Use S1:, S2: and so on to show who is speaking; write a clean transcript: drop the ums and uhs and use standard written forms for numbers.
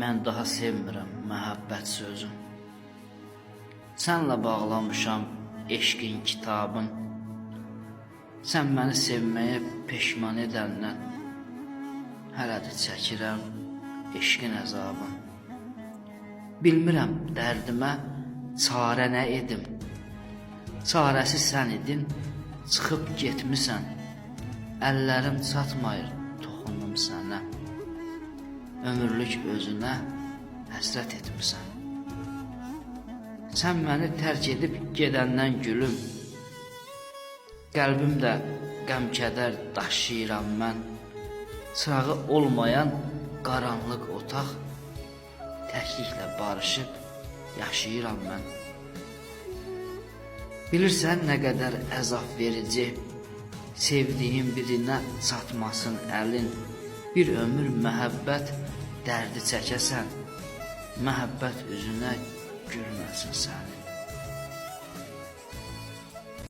S1: mən daha sevmirəm məhəbbət sözün. Sənlə bağlamışam eşqin kitabın. Sən məni sevməyə peşman edəndən hələ də çəkirəm eşqin əzabın. Bilmirəm dərdimə çarə nə edim. Çarəsi sən idin, çıxıb getmisən. Əllərim çatmayır, toxundum sənə. Ömürlük özünə həsrət etmisən. Sən məni tərk edib gedəndən gülüm, qəlbimdə qəm-kədər daşıyıram mən. Çırağı olmayan qaranlıq otaq, təkliklə barışıb yaşayıram mən. Bilirsən nə qədər əzab verici, sevdiyin birinə çatmasın əlin. Bir ömür məhəbbət dərdi çəkəsən, məhəbbət üzünə gülməsin sənin.